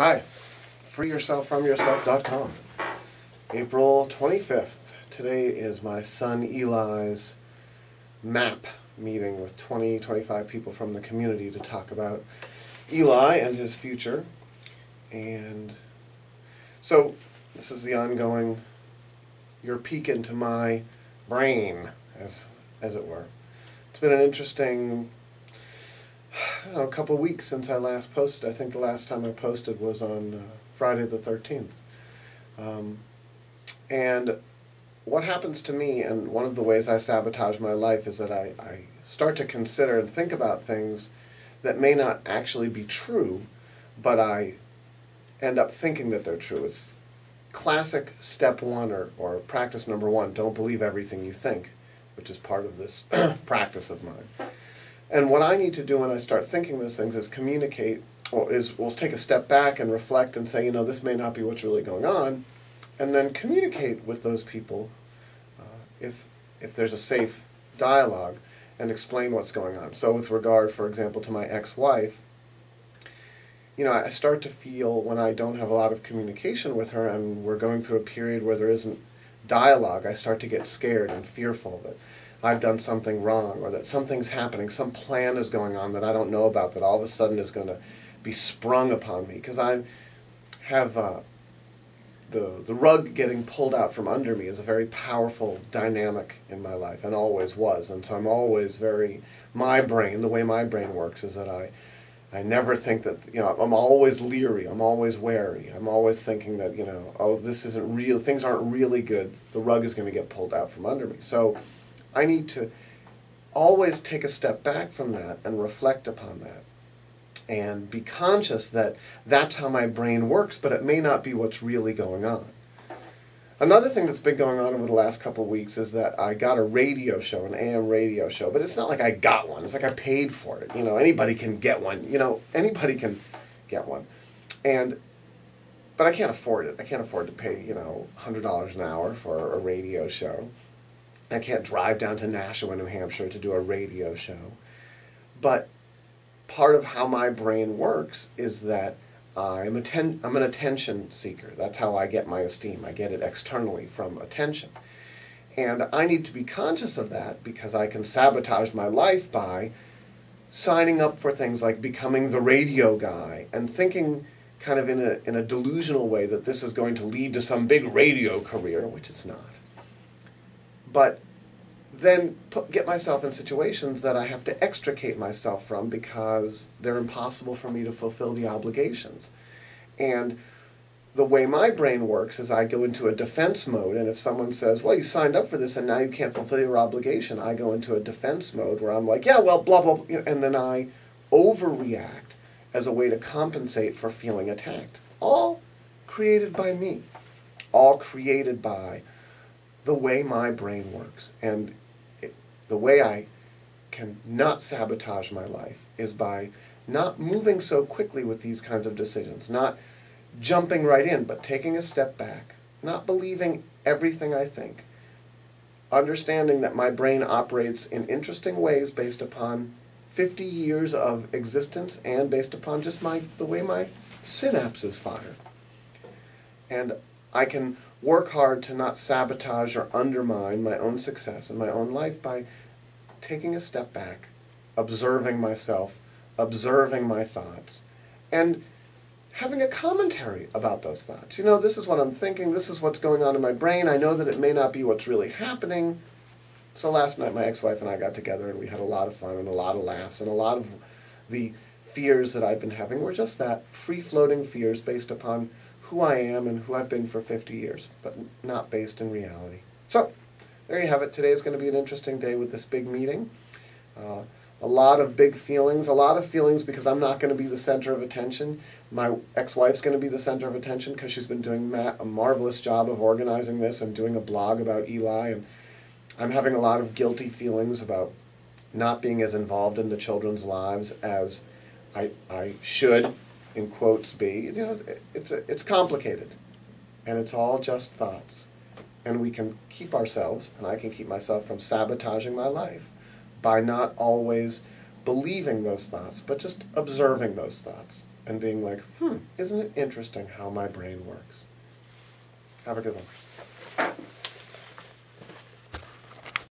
Hi, freeyourselffromyourself.com. April 25th. Today is my son Eli's MAP meeting with 25 people from the community to talk about Eli and his future. And so this is the ongoing, your peek into my brain, as it were. It's been an interesting a couple of weeks since I last posted. I think the last time I posted was on Friday the 13th. And what happens to me, and one of the ways I sabotage my life, is that I start to consider and think about things that may not actually be true, but I end up thinking that they're true. It's classic step one or practice number one, don't believe everything you think, which is part of this practice of mine. And what I need to do when I start thinking those things is communicate, or we'll take a step back and reflect and say, this may not be what's really going on, and then communicate with those people if there's a safe dialogue, and explain what's going on. So with regard, for example, to my ex-wife, I start to feel when I don't have a lot of communication with her and we're going through a period where there isn't dialogue, I start to get scared and fearful that I've done something wrong, or that something's happening, some plan is going on that I don't know about, that all of a sudden is going to be sprung upon me, because I have the rug getting pulled out from under me is a very powerful dynamic in my life, and always was. And so I'm always the way my brain works is that I never think that, I'm always leery, I'm always wary, I'm always thinking that, this isn't real, things aren't really good, the rug is going to get pulled out from under me. So I need to always take a step back from that and reflect upon that and be conscious that that's how my brain works, but it may not be what's really going on. Another thing that's been going on over the last couple of weeks is that I got a radio show, an AM radio show, but it's not like I got one. It's like I paid for it. Anybody can get one. Anybody can get one. But I can't afford it. I can't afford to pay, $100 an hour for a radio show. I can't drive down to Nashua, New Hampshire to do a radio show. But part of how my brain works is that I'm an attention seeker. That's how I get my esteem. I get it externally from attention. And I need to be conscious of that, because I can sabotage my life by signing up for things like becoming the radio guy and thinking kind of in a delusional way that this is going to lead to some big radio career, which it's not. But then get myself in situations that I have to extricate myself from because they're impossible for me to fulfill the obligations. And the way my brain works is I go into a defense mode, and if someone says, well, you signed up for this and now you can't fulfill your obligation, I go into a defense mode where I'm like, yeah, well, blah, blah, blah, and then I overreact as a way to compensate for feeling attacked. All created by me. All created by the way my brain works. And the way I can not sabotage my life is by not moving so quickly with these kinds of decisions, not jumping right in, but taking a step back, not believing everything I think, understanding that my brain operates in interesting ways based upon 50 years of existence and based upon just the way my synapses fire. And I can work hard to not sabotage or undermine my own success in my own life by taking a step back, observing myself, observing my thoughts, and having a commentary about those thoughts. This is what I'm thinking, this is what's going on in my brain, I know that it may not be what's really happening. So last night my ex-wife and I got together and we had a lot of fun and a lot of laughs, and a lot of the fears that I've been having were just that, free-floating fears based upon who I am and who I've been for 50 years, but not based in reality. So, there you have it. Today is going to be an interesting day with this big meeting. A lot of big feelings, because I'm not going to be the center of attention. My ex-wife's going to be the center of attention because she's been doing a marvelous job of organizing this and doing a blog about Eli, and I'm having a lot of guilty feelings about not being as involved in the children's lives as I should, in quotes, be. It's complicated, and it's all just thoughts. And we can keep ourselves, and I can keep myself from sabotaging my life by not always believing those thoughts, but just observing those thoughts and being like, isn't it interesting how my brain works? Have a good one.